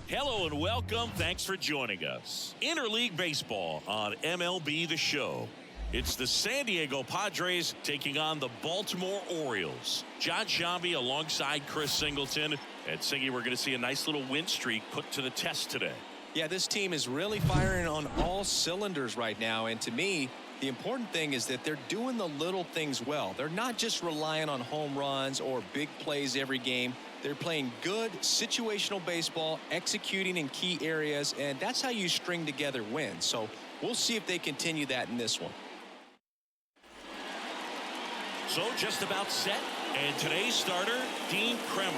Hello and welcome. Thanks for joining us. Interleague Baseball on MLB The Show. It's the San Diego Padres taking on the Baltimore Orioles. John Shambi alongside Chris Singleton. And Singy, we're going to see a nice little win streak put to the test today. Yeah, this team is really firing on all cylinders right now. And to me, the important thing is that they're doing the little things well. They're not just relying on home runs or big plays every game. They're playing good situational baseball, executing in key areas, and that's how you string together wins. So we'll see if they continue that in this one. So just about set, and today's starter, Dean Kremer.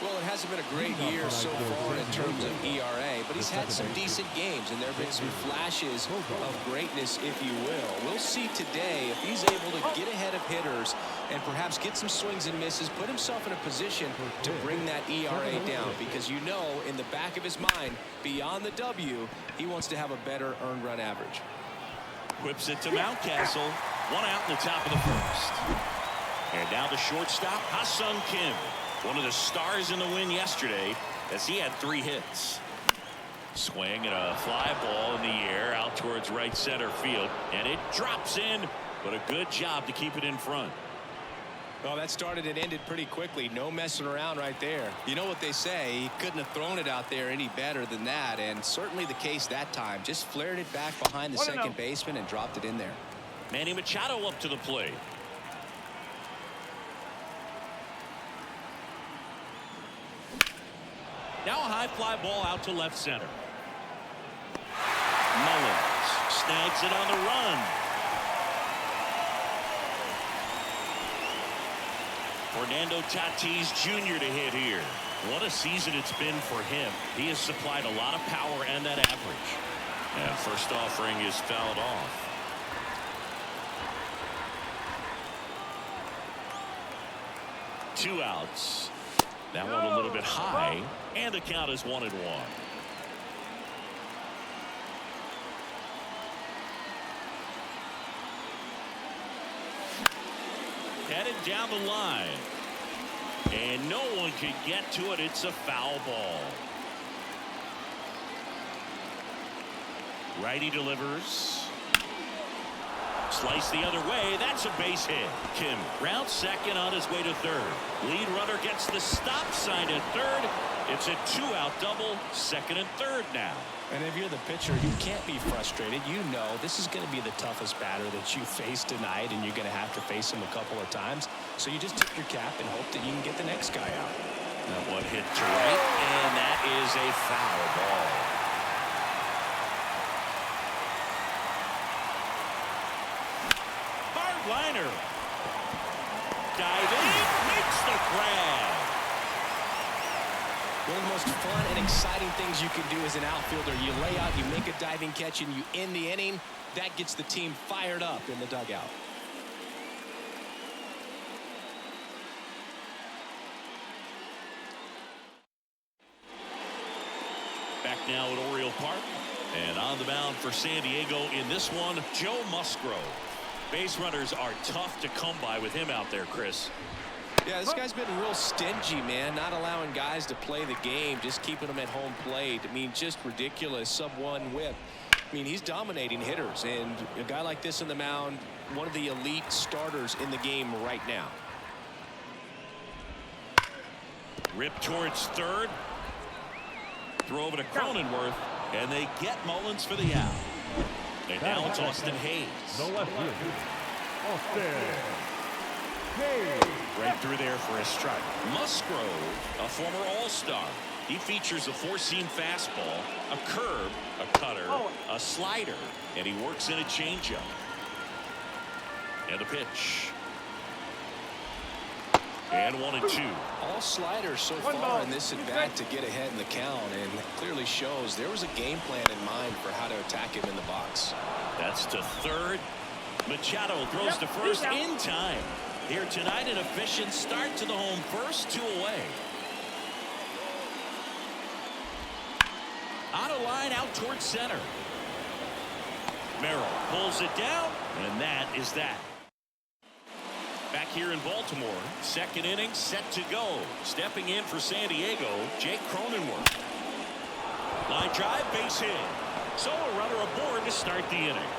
Well, it hasn't been a great year so far in terms of ERA, but he's had some decent games, and there have been some flashes of greatness, if you will. We'll see today if he's able to get ahead of hitters and perhaps get some swings and misses, put himself in a position to bring that ERA down, because you know in the back of his mind, beyond the W, he wants to have a better earned run average. Whips it to Mountcastle. One out in the top of the first. And now the shortstop, Ha-Sung Kim. One of the stars in the win yesterday as he had 3 hits. Swing and a fly ball in the air out towards right center field. And it drops in, but a good job to keep it in front. Well, that started and ended pretty quickly. No messing around right there. You know what they say, he couldn't have thrown it out there any better than that, and certainly the case that time. Just flared it back behind the second baseman and dropped it in there. Manny Machado up to the plate. Now a high fly ball out to left center. Mullins snags it on the run. Fernando Tatis Jr. to hit here. What a season it's been for him. He has supplied a lot of power and that average. And first offering is fouled off. Two outs. That one a little bit high, and the count is 1-1. Headed down the line, and no one could get to it. It's a foul ball. Righty delivers. Slice the other way. That's a base hit. Kim rounds second on his way to third. Lead runner gets the stop sign at third. It's a 2-out double. Second and third now. And if you're the pitcher, you can't be frustrated. You know this is going to be the toughest batter that you face tonight, and you're going to have to face him a couple of times. So you just tip your cap and hope that you can get the next guy out. That one hit to right, and that is a foul ball. Liner. Diving, makes the grab. One of the most fun and exciting things you can do as an outfielder, you lay out, you make a diving catch, and you end the inning. That gets the team fired up in the dugout. Back now at Oriole Park, and on the mound for San Diego in this one, Joe Musgrove. Base runners are tough to come by with him out there, Chris. Yeah, this guy's been real stingy, man. Not allowing guys to play the game, just keeping them at home plate. I mean, just ridiculous. Sub-1 whip. I mean, he's dominating hitters, and a guy like this on the mound, one of the elite starters in the game right now. Rip towards third. Throw over to Cronenworth, and they get Mullins for the out. And now it's Austin Hayes. Right through there for a strike. Musgrove, a former All-Star. He features a 4-seam fastball, a curve, a cutter, a slider, and he works in a changeup. And the pitch. And 1-2. All sliders so far in this at-bat to get ahead in the count, and it clearly shows there was a game plan in mind for how to attack him in the box. That's to third. Machado throws to first in time. Here tonight, an efficient start to the home first, 2 away. On a line out towards center. Merrill pulls it down, and that is that. Back here in Baltimore, second inning set to go. Stepping in for San Diego, Jake Cronenworth. Line drive, base hit. So a runner aboard to start the inning.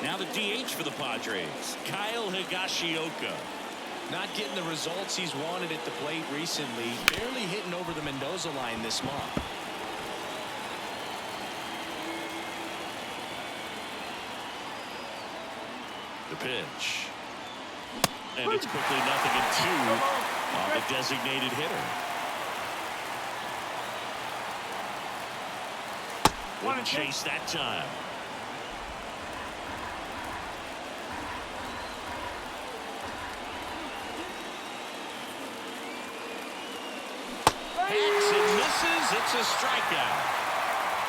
Now the DH for the Padres, Kyle Higashioka. Not getting the results he's wanted at the plate recently. Barely hitting over the Mendoza line this month. The pitch. And it's quickly 0-2 on the designated hitter. Wouldn't chase that time. Hits and misses. It's a strikeout.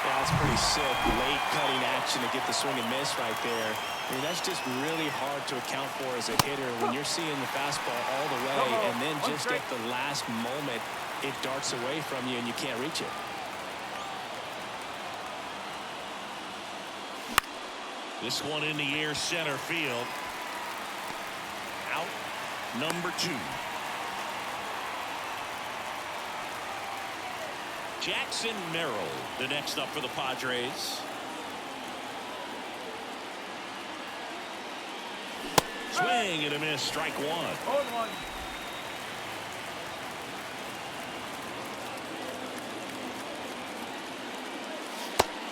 Yeah, that's pretty sick. Late cutting action to get the swing and miss right there. I mean, that's just really hard to account for as a hitter when you're seeing the fastball all the way and then just at the last moment it darts away from you and you can't reach it. This one in the air, center field. Out number 2. Jackson Merrill, the next up for the Padres. Swing and a miss, strike 1.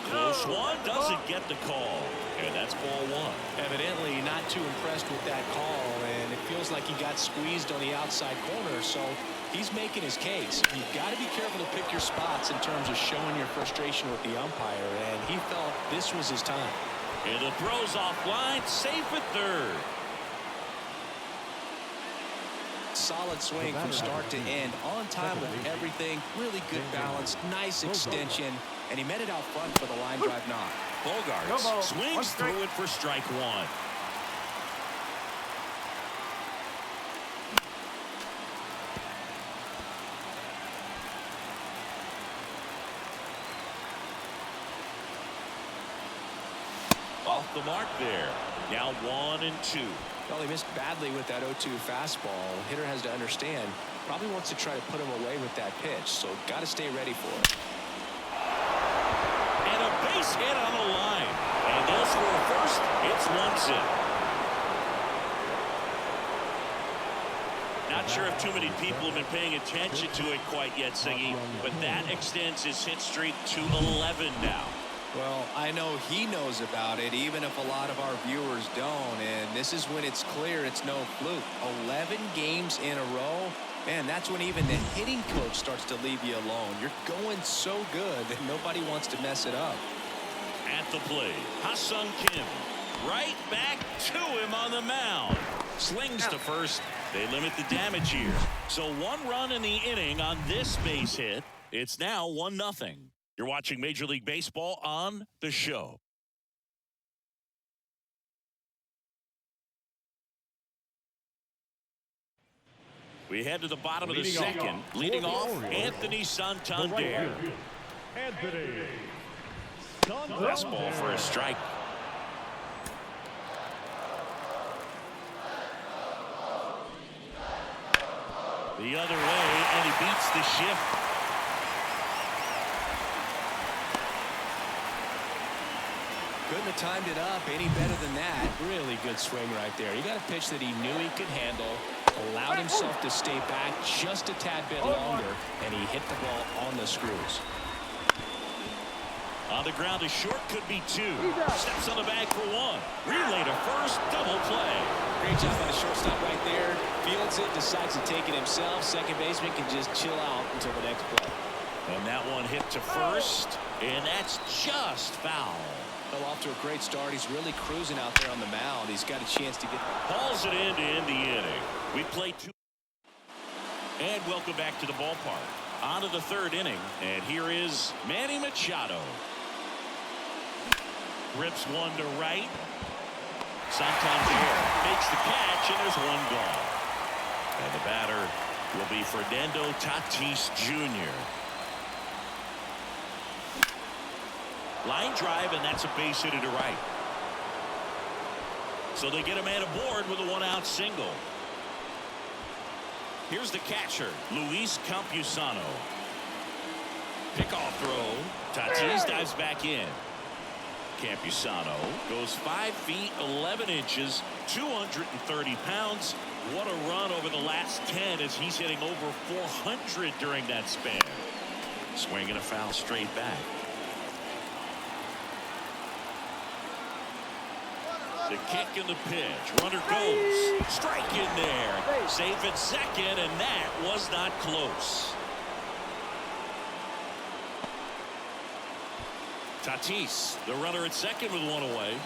Close one, doesn't get the call. And that's ball 1. Evidently not too impressed with that call, and it feels like he got squeezed on the outside corner, so he's making his case. You've got to be careful to pick your spots in terms of showing your frustration with the umpire, and he felt this was his time. And the throw's offline, safe at third. Solid swing from start to end, on time with everything, really good balance, nice extension, and he met it out front for the line drive knock. Bogaerts swings through it for strike 1. Off the mark there. Now 1-2. Well, he missed badly with that 0-2 fastball. Hitter has to understand, probably wants to try to put him away with that pitch, so got to stay ready for it. And a base hit on the line. And they'll score first. It's 1-0. Not sure if too many people have been paying attention to it quite yet, Siggy, but that extends his hit streak to 11 now. Well, I know he knows about it, even if a lot of our viewers don't, and this is when it's clear it's no fluke. 11 games in a row, man, that's when even the hitting coach starts to leave you alone. You're going so good that nobody wants to mess it up. At the plate, Ha-Seong Kim, right back to him on the mound. Slings to first. They limit the damage here. So 1 run in the inning on this base hit. It's now 1-0. You're watching Major League Baseball on The Show. We head to the bottom of the second. Leading off, Anthony Santander. Fastball for a strike. The other way, and he beats the shift. Couldn't have timed it up any better than that. Really good swing right there. He got a pitch that he knew he could handle, allowed himself to stay back just a tad bit longer, and he hit the ball on the screws. On the ground, a short could be 2. Steps on the bag for 1. Relay to first, double play. Great job by the shortstop right there. Fields it, decides to take it himself. Second baseman can just chill out until the next play. And that one hit to first, and that's just foul. Well, off to a great start. He's really cruising out there on the mound. He's got a chance to get... Hauls it in to end the inning. We played 2. And welcome back to the ballpark. On to the 3rd inning, and here is Manny Machado. Rips one to right. Santander makes the catch, and there's 1 gone. And the batter will be Fernando Tatis Jr. Line drive, and that's a base hit to right. So they get a man aboard with a one-out single. Here's the catcher, Luis Campusano. Pickoff throw. Tatis dives back in. Campusano goes 5 feet 11 inches, 230 pounds. What a run over the last 10 as he's hitting over 400 during that span. Swing and a foul straight back. The kick and the pitch. Runner goes. Strike in there. Safe at second, and that was not close. Tatis, the runner at second with one away.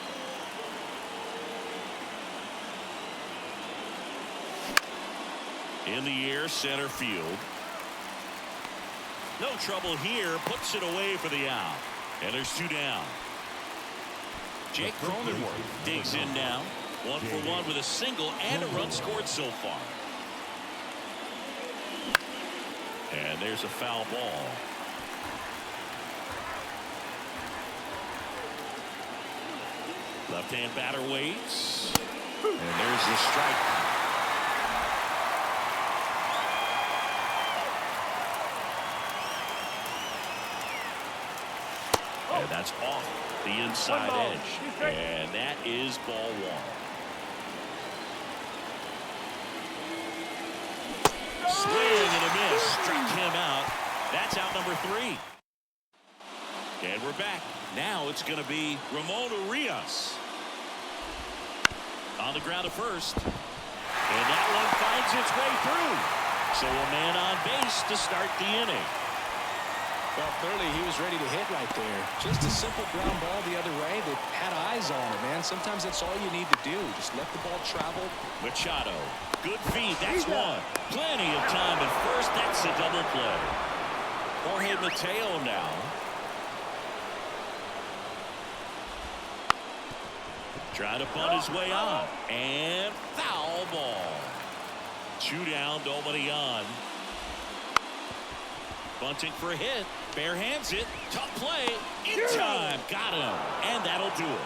In the air, center field. No trouble here. Puts it away for the out. And there's 2 down. Jake Cronenworth digs in now. 1 for 1 with a single and a run scored so far. And there's a foul ball. Left-hand batter waits. And there's the strike. And that's off the inside edge. And that is ball 1. Swing and a miss. Struck him out. That's out number 3. And we're back. Now it's going to be Ramon Urias. On the ground at first. And that one finds its way through. So a man on base to start the inning. Well, clearly he was ready to hit right there. Just a simple ground ball the other way. They had eyes on it, man. Sometimes that's all you need to do. Just let the ball travel. Machado. Good feed. That's one. Plenty of time at first. That's a double play. Jorge Mateo now. Trying to bunt his way on. And foul ball. 2 down, nobody on. Bunting for a hit. Bare hands it. Tough play. In time. Got him. And that'll do it.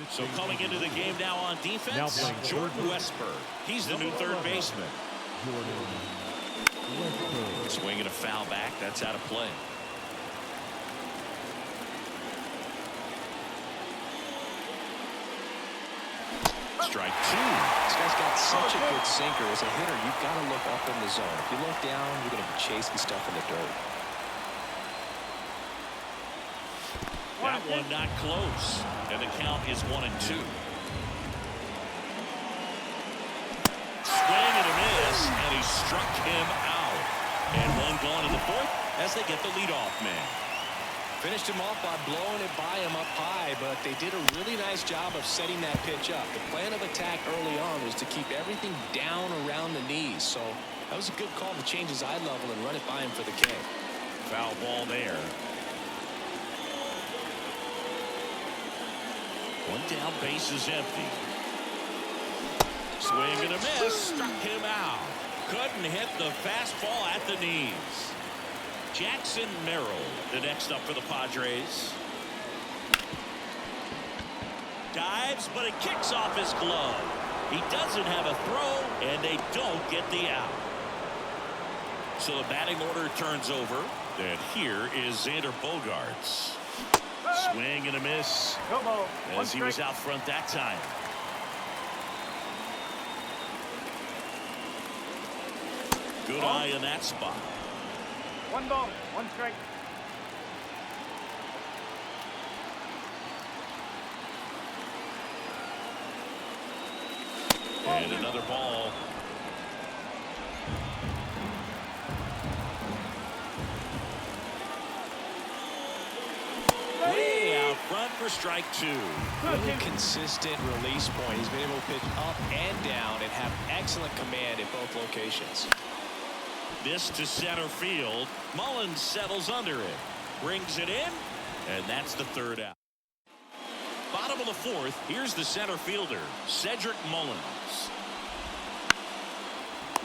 So coming into the game now on defense, Jordan Westburg. He's the new third baseman. Swing and a foul back. That's out of play. Strike 2. This guy's got such a good sinker. As a hitter, you've got to look up in the zone. If you look down, you're going to be chasing stuff in the dirt. That one not close. And the count is 1-2. Swing and a miss, and he struck him out. And one gone in the 4th as they get the leadoff man. Finished him off by blowing it by him up high, but they did a really nice job of setting that pitch up. The plan of attack early on was to keep everything down around the knees. So that was a good call to change his eye level and run it by him for the K. Foul ball there. 1 down, base is empty. Swing and a miss, struck him out. Couldn't hit the fastball at the knees. Jackson Merrill, the next up for the Padres. Dives, but it kicks off his glove. He doesn't have a throw, and they don't get the out. So the batting order turns over. And here is Xander Bogaerts. Swing and a miss as he was out front that time. Good eye in that spot. 1 ball, 1 strike. And another ball. Way out front for strike 2. Really consistent release point. He's been able to pitch up and down and have excellent command at both locations. This to center field. Mullins settles under it. Brings it in. And that's the 3rd out. Bottom of the 4th. Here's the center fielder, Cedric Mullins.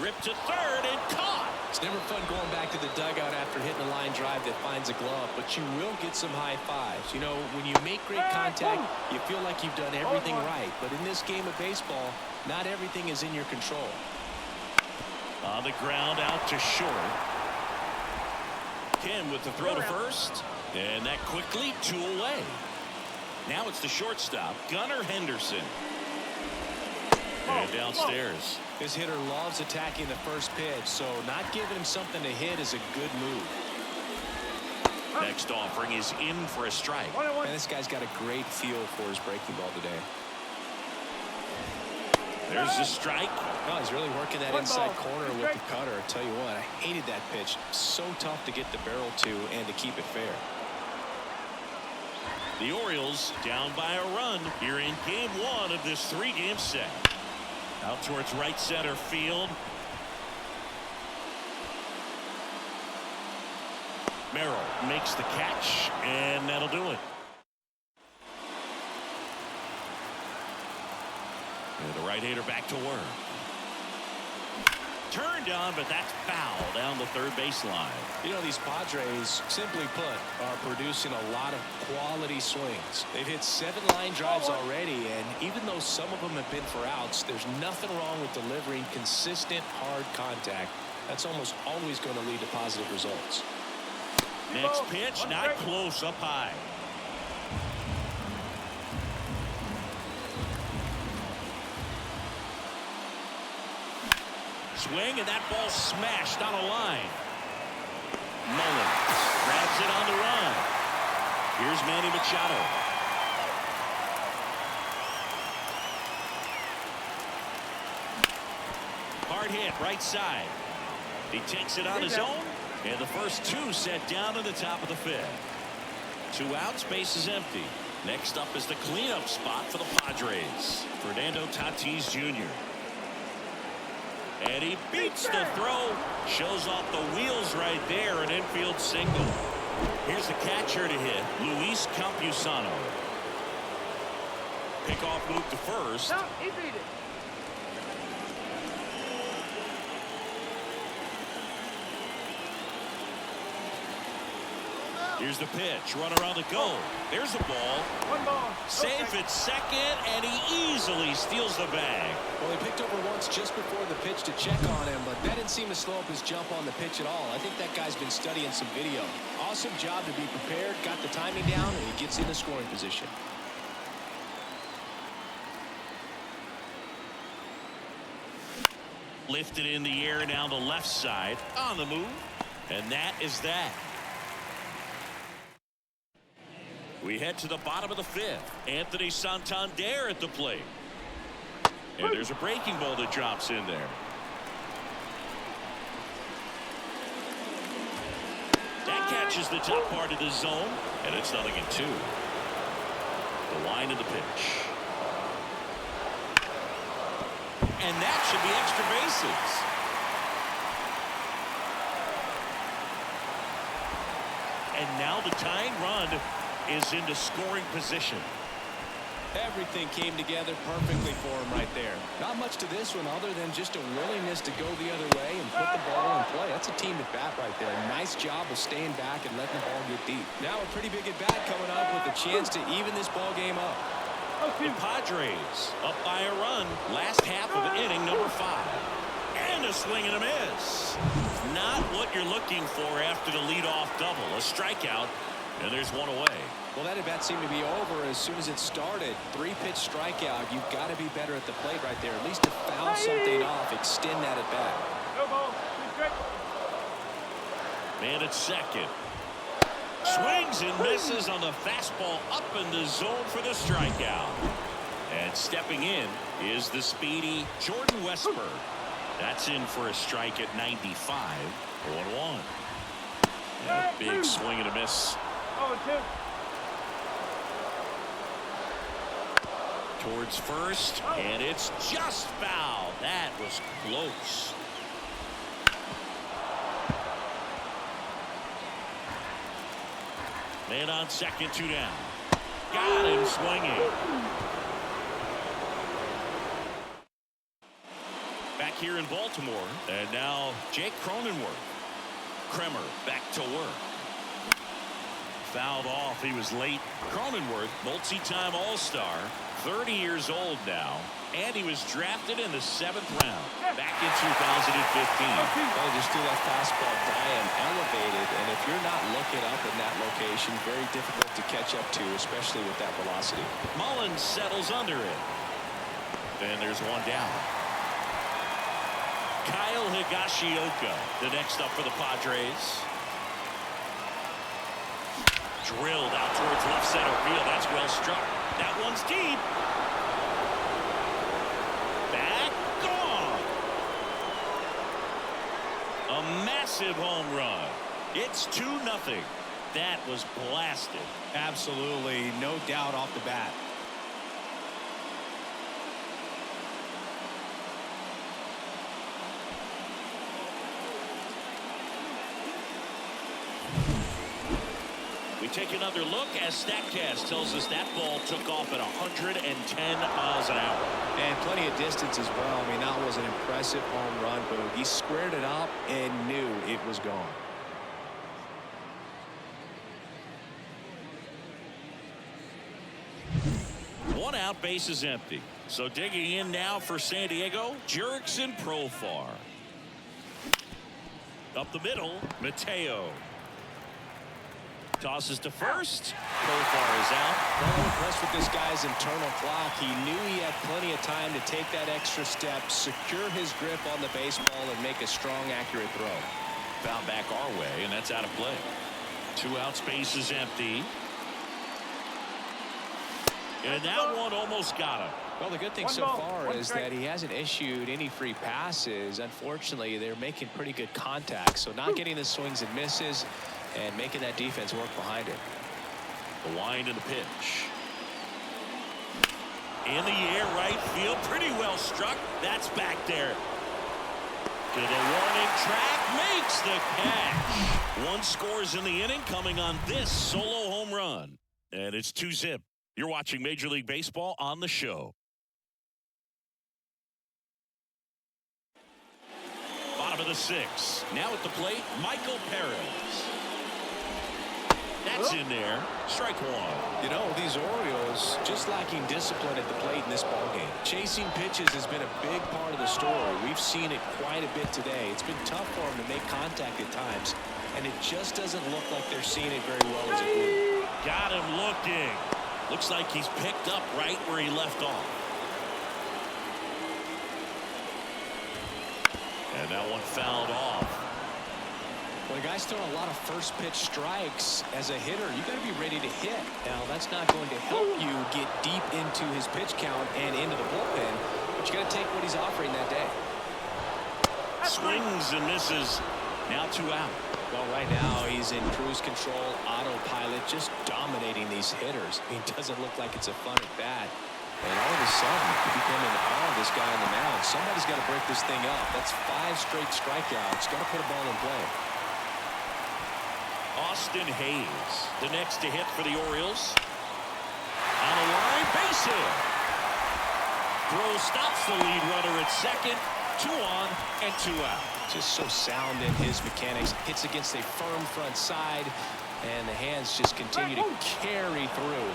Ripped to 3rd and caught. It's never fun going back to the dugout after hitting a line drive that finds a glove, but you will get some high fives. You know, when you make great contact, you feel like you've done everything right. But in this game of baseball, not everything is in your control. On the ground, out to short. Kim with the throw to first. And that quickly, 2 away. Now it's the shortstop, Gunnar Henderson. And downstairs. This hitter loves attacking the first pitch, so not giving him something to hit is a good move. Next offering is in for a strike. And this guy's got a great feel for his breaking ball today. There's the strike. Oh, he's really working that inside corner with the cutter. I tell you what, I hated that pitch. So tough to get the barrel to and to keep it fair. The Orioles down by a run here in game 1 of this 3-game set. Out towards right center field. Merrill makes the catch, and that'll do it. And the right-hander back to work. Turned on, but that's foul down the third baseline. You know, these Padres, simply put, are producing a lot of quality swings. They've hit 7 line drives already, and even though some of them have been for outs, there's nothing wrong with delivering consistent, hard contact. That's almost always going to lead to positive results. Next pitch, not close, up high. Swing, and that ball smashed on a line. Mullins grabs it on the run. Here's Manny Machado. Hard hit, right side. He takes it on his own, and the first 2 set down to the top of the 5th. 2 outs, base is empty. Next up is the cleanup spot for the Padres. Fernando Tatis Jr. And he beats the throw. Shows off the wheels right there. An infield single. Here's the catcher to hit, Luis Campusano. Pickoff move to first. No, he beat it. Here's the pitch. Runner on the go. There's the ball. 1 ball. Safe at second, and he easily steals the bag. Well, he picked over once just before the pitch to check on him, but that didn't seem to slow up his jump on the pitch at all. I think that guy's been studying some video. Awesome job to be prepared, got the timing down, and he gets in a scoring position. Lifted in the air down the left side. On the move. And that is that. We head to the bottom of the 5th. Anthony Santander at the plate. And there's a breaking ball that drops in there. That catches the top part of the zone, and it's 0-2. The line of the pitch. And that should be extra bases. And now the tying run is into scoring position. Everything came together perfectly for him right there. Not much to this one other than just a willingness to go the other way and put the ball in play. That's a team at bat right there. Nice job of staying back and letting the ball get deep. Now a pretty big at bat coming up with a chance to even this ball game up. The Padres up by a run. Last half of inning number 5. And a swing and a miss. Not what you're looking for after the leadoff double. A strikeout. And there's 1 away. Well, that at bat seemed to be over as soon as it started. 3-pitch strikeout. You've got to be better at the plate right there. At least to foul something off, extend that at bat. No ball. Man at second. Swings and misses on the fastball up in the zone for the strikeout. And stepping in is the speedy Jordan Westburg. That's in for a strike at 95. 1-1. And a big swing and a miss. 0-2. Towards first, and it's just foul. That was close. Man on second, 2 down. Got him swinging. back here in Baltimore. And now Jake Cronenworth. Kremer back to work. Fouled off. He was late. Cronenworth, multi-time All-Star, 30 years old now, and he was drafted in the 7th round back in 2015. Well, just threw that fastball by him, elevated, and if you're not looking up in that location, very difficult to catch up to, especially with that velocity. Mullins settles under it. And there's one down. Kyle Higashioka, the next up for the Padres. Drilled out towards left center field. That's well struck. That one's deep. Back gone. A massive home run. It's 2-0. That was blasted. Absolutely, no doubt off the bat. We take another look as StatCast tells us that ball took off at 110 miles an hour. And plenty of distance as well. I mean, that was an impressive home run, but he squared it up and knew it was gone. One out, base is empty. So digging in now for San Diego, Jurickson Profar. Up the middle, Mateo. Tosses to first. Profar is out. Well, impressed with this guy's internal clock. He knew he had plenty of time to take that extra step, secure his grip on the baseball, and make a strong, accurate throw. Found back our way, and that's out of play. 2 outs, base is empty. And that one almost got him. Well, the good thing so far is that he hasn't issued any free passes. Unfortunately, they're making pretty good contact, so not getting the swings and misses and making that defense work behind it. The wind and the pitch. In the air, right field, pretty well struck. That's back there. To the warning track, makes the catch. 1 scores in the inning, coming on this solo home run. And it's 2-zip. You're watching Major League Baseball on the show. Bottom of the 6th. Now at the plate, Michael Perez. That's in there. Strike 1. You know, these Orioles just lacking discipline at the plate in this ballgame. Chasing pitches has been a big part of the story. We've seen it quite a bit today. It's been tough for them to make contact at times, and it just doesn't look like they're seeing it very well as a group. Got him looking. Looks like he's picked up right where he left off. And that one fouled off. When a guy's throwing a lot of first pitch strikes as a hitter, you got to be ready to hit. Now, that's not going to help you get deep into his pitch count and into the bullpen, but you got to take what he's offering that day. Swings and misses. Now 2 out. Well, right now he's in cruise control, autopilot, just dominating these hitters. It doesn't look like it's a fun at bat. And all of a sudden, you become in awe of this guy on the mound. Somebody's got to break this thing up. That's 5 straight strikeouts. Got to put a ball in play. Austin Hayes, the next to hit for the Orioles. On the line, base hit. Throw stops the lead runner at second. 2 on and 2 out. Just so sound in his mechanics. Hits against a firm front side, and the hands just continue to carry through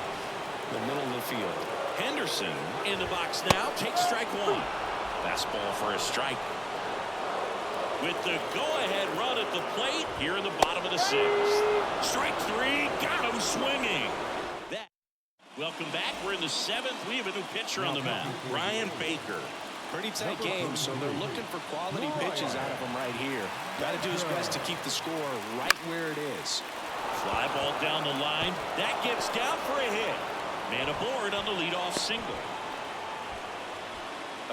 the middle of the field. Henderson in the box now. Takes strike 1. Fastball for a strike. With the go-ahead run at the plate here in the bottom of the 6th. Strike 3. Got him swinging. Welcome back. We're in the 7th. We have a new pitcher on the mound. Ryan Baker. Pretty tight game, so they're looking for quality pitches out of him right here. Got to do his best to keep the score right where it is. Fly ball down the line. That gets down for a hit. Man aboard on the leadoff single.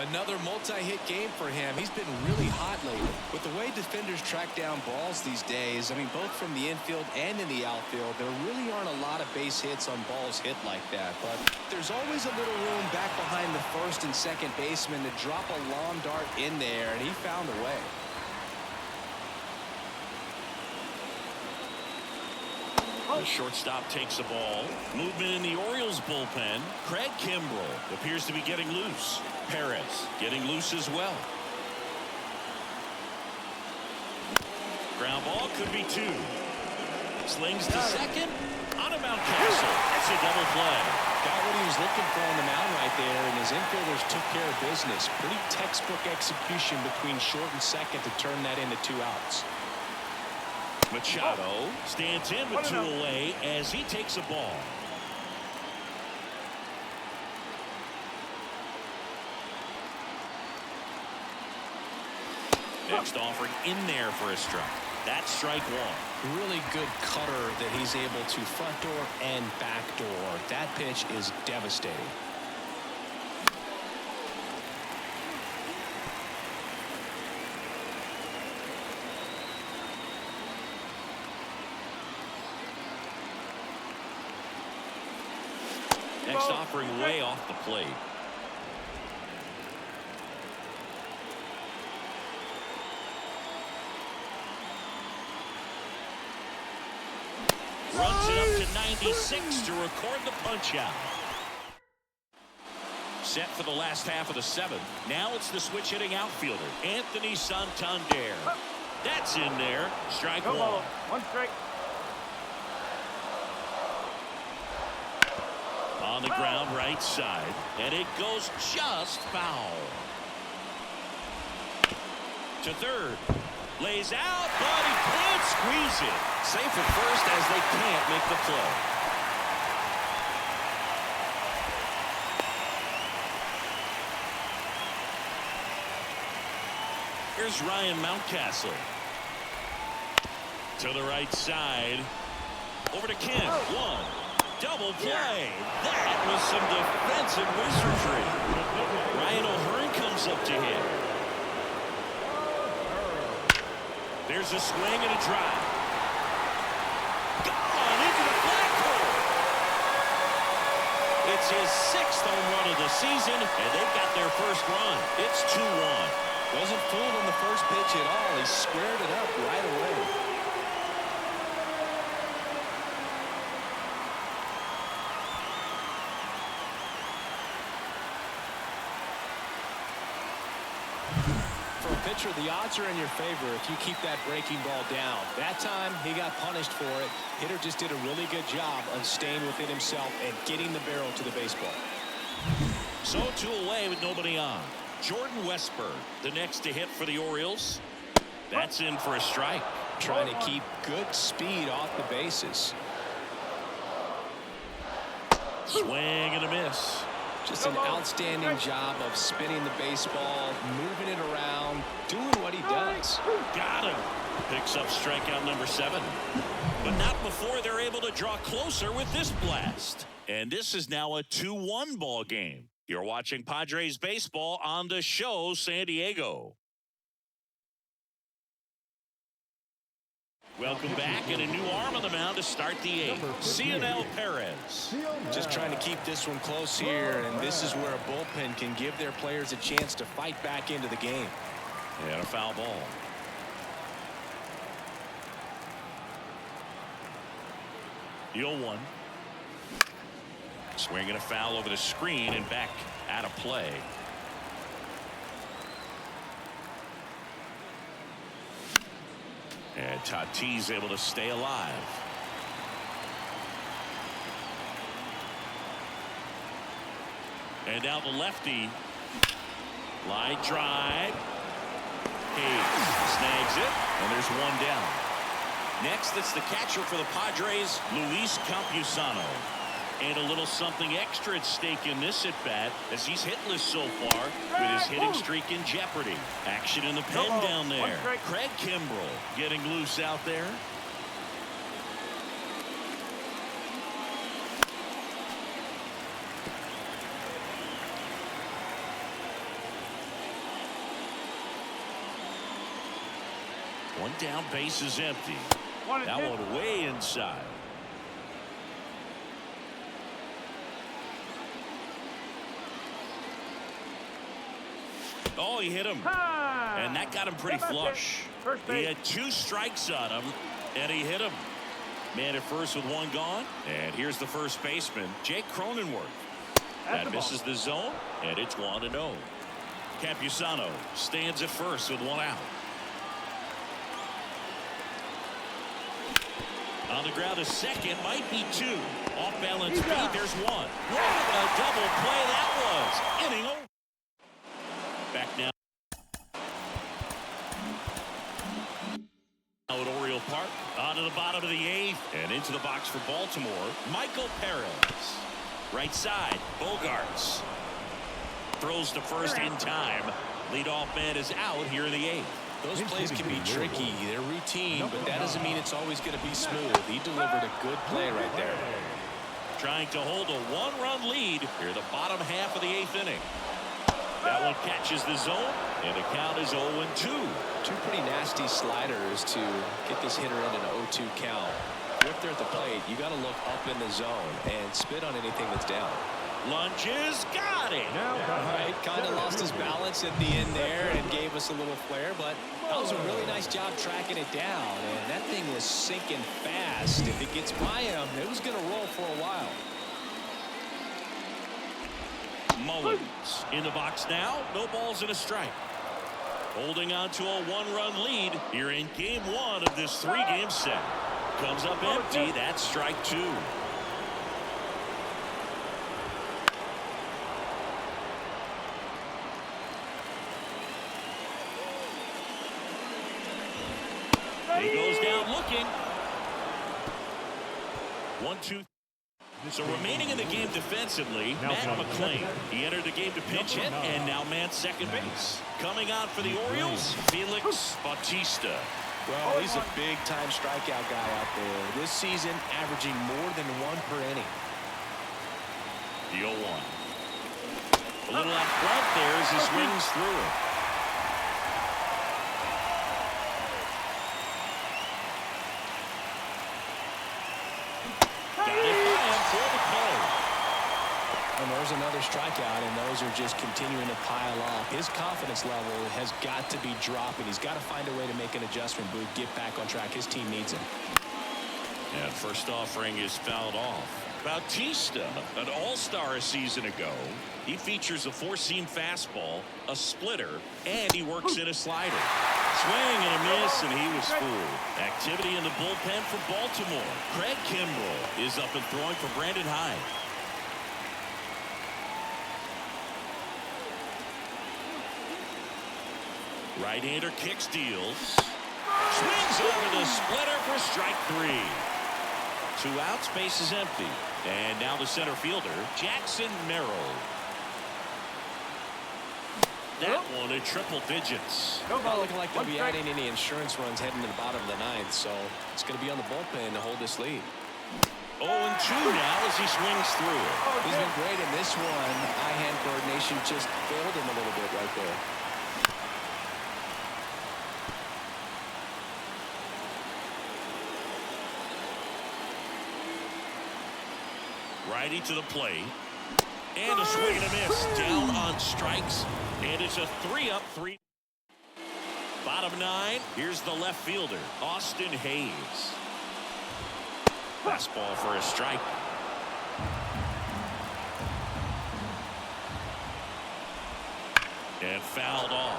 Another multi-hit game for him. He's been really hot lately. With the way defenders track down balls these days, I mean, both from the infield and in the outfield, there really aren't a lot of base hits on balls hit like that. But there's always a little room back behind the first and second baseman to drop a long dart in there, and he found a way. The shortstop takes the ball. Movement in the Orioles bullpen. Craig Kimbrell appears to be getting loose. Perez getting loose as well. Ground ball could be 2. Slings to second. On to Mountcastle. It's a double play. Got what he was looking for on the mound right there, and his infielders took care of business. Pretty textbook execution between short and second to turn that into 2 outs. Machado stands in with 2 away as he takes a ball. Next offering in there for a strike. That's strike 1. Really good cutter that he's able to front door and back door. That pitch is devastating. Next offering way off the plate. Runs it up to 96 to record the punch out. Set for the last half of the 7th. Now it's the switch hitting outfielder, Anthony Santander. That's in there. Strike 1. 1 strike. On the ground right side, and it goes just foul. To third. Lays out, but he can't squeeze it. Safe at first as they can't make the play. Here's Ryan Mountcastle. To the right side. Over to Kim. 1. Double play. That was some defensive wizardry. Ryan O'Hearn comes up to hit. There's a swing and a drive. Gone into the flag pole. It's his 6th home run of the season, and they've got their first run. It's 2-1. Wasn't fooled on the first pitch at all. He squared it up right away. Pitcher, the odds are in your favor if you keep that breaking ball down. That time he got punished for it. Hitter just did a really good job of staying within himself and getting the barrel to the baseball. So 2 away with nobody on. Jordan Westburg, the next to hit for the Orioles. That's in for a strike. Trying to keep good speed off the bases. Swing and a miss. Just an outstanding job of spinning the baseball, moving it around, doing what he does. Got him. Picks up strikeout number 7. But not before they're able to draw closer with this blast. And this is now a 2-1 ball game. You're watching Padres baseball on the show San Diego. Welcome back, and a new arm on the mound to start the 8th. Cionel Perez. Just trying to keep this one close here, and this is where a bullpen can give their players a chance to fight back into the game. And a foul ball. The 0-1. Swing and a foul over the screen and back out of play. And Tatis able to stay alive. And now the lefty. Line drive. Hayes snags it, and there's 1 down. Next, it's the catcher for the Padres, Luis Campusano. And a little something extra at stake in this at-bat as he's hitless so far with his hitting streak in jeopardy. Action in the pen down there. Craig Kimbrell getting loose out there. One down, base is empty. That one way inside. Oh, he hit him. And that got him pretty flush. He had 2 strikes on him, and he hit him. Man at first with 1 gone. And here's the first baseman, Jake Cronenworth. That misses the zone, and it's 1-0. Campusano stands at first with 1 out. On the ground, a second, might be two. Off balance beat, there's one. What a double play that was. Inning over. Back now. At Oriole Park, on to the bottom of the eighth, and into the box for Baltimore, Michael Perez. Right side, Bogaerts. Throws to first in time. Leadoff man is out here in the eighth. Those plays can be tricky. They're routine, but that doesn't mean it's always going to be smooth. He delivered a good play right there. Trying to hold a one-run lead here, the bottom half of the eighth inning. That one catches the zone, and the count is 0-2. Two pretty nasty sliders to get this hitter in an 0-2 count. If they're at the plate, you got to look up in the zone and spit on anything that's down. Lunges, got it. Right, kind of lost his balance at the end there and gave us a little flare, but that was a really nice job tracking it down. And that thing was sinking fast. If it gets by him, it was going to roll for a while. Mullins in the box now. No balls and a strike. Holding on to a one-run lead here in game one of this three-game set. Comes up empty. That's strike two. He goes down looking. 1-2. So remaining in the game defensively, Matt McClain. He entered the game to pinch hit and now man second base. Coming out for the Orioles, Felix Bautista. Well, he's a big-time strikeout guy out there. This season, averaging more than one per inning. The 0-1. A little out front there as he swings through it. And there's another strikeout, and those are just continuing to pile up. His confidence level has got to be dropping. He's got to find a way to make an adjustment, Boog, get back on track. His team needs him. And first offering is fouled off. Bautista, an all-star a season ago. He features a four-seam fastball, a splitter, and he works in a slider. Swing and a miss, and he was fooled. Activity in the bullpen for Baltimore. Craig Kimbrell is up and throwing for Brandon Hyde. Right-hander kicks, deals. Swings over the splitter for strike three. 2 outs, base is empty. And now the center fielder, Jackson Merrill. That one in triple digits. Not looking like they'll be adding any insurance runs heading to the bottom of the ninth, so it's going to be on the bullpen to hold this lead. 0-2 now as he swings through it. He's been great in this one. Eye-hand coordination just failed him a little bit right there. Righty to the plate. And a swing and a miss. Down on strikes. And it's a 3-3. Bottom 9. Here's the left fielder, Austin Hayes. Fastball for a strike. And fouled off.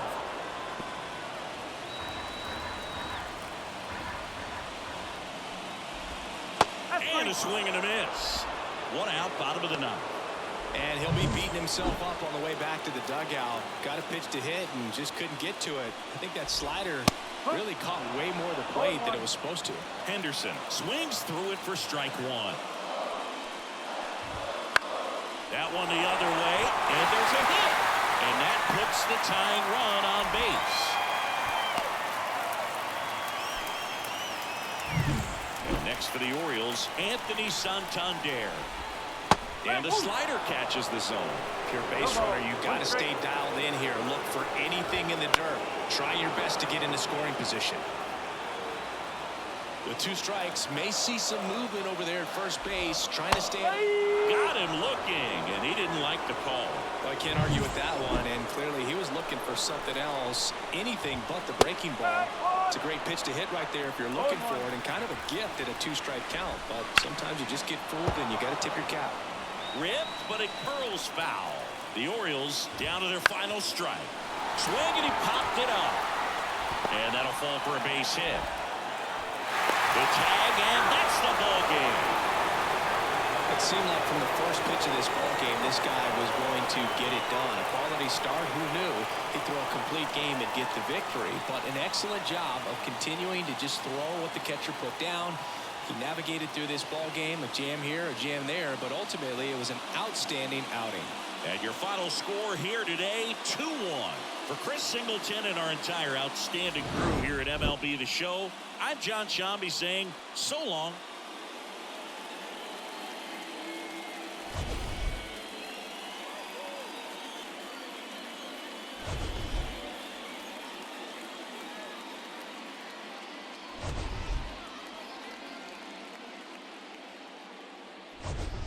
And a swing and a miss. 1 out, bottom of the 9th. And he'll be beating himself up on the way back to the dugout. Got a pitch to hit and just couldn't get to it. I think that slider really caught way more of the plate than it was supposed to. Henderson swings through it for strike 1. That one the other way, and there's a hit. And that puts the tying run on base. And next for the Orioles, Anthony Santander. And the slider catches the zone. If you're a base runner, you've got to stay dialed in here. Look for anything in the dirt. Try your best to get into scoring position. With 2 strikes, may see some movement over there at first base, trying to stay out. Got him looking, and he didn't like the call. Well, I can't argue with that one, and clearly he was looking for something else, anything but the breaking ball. It's a great pitch to hit right there if you're looking for it, and kind of a gift at a 2-strike count, but sometimes you just get fooled and you got to tip your cap. Ripped, but it curls foul. The Orioles down to their final strike. Swing, and he popped it up. And that'll fall for a base hit. The tag, and that's the ball game. It seemed like from the first pitch of this ball game, this guy was going to get it done. A quality start, who knew? He'd throw a complete game and get the victory. But an excellent job of continuing to just throw what the catcher put down. He navigated through this ball game, a jam here, a jam there, but ultimately it was an outstanding outing. And your final score here today, 2-1. For Chris Singleton and our entire outstanding crew here at MLB The Show, I'm John Shambi saying so long. You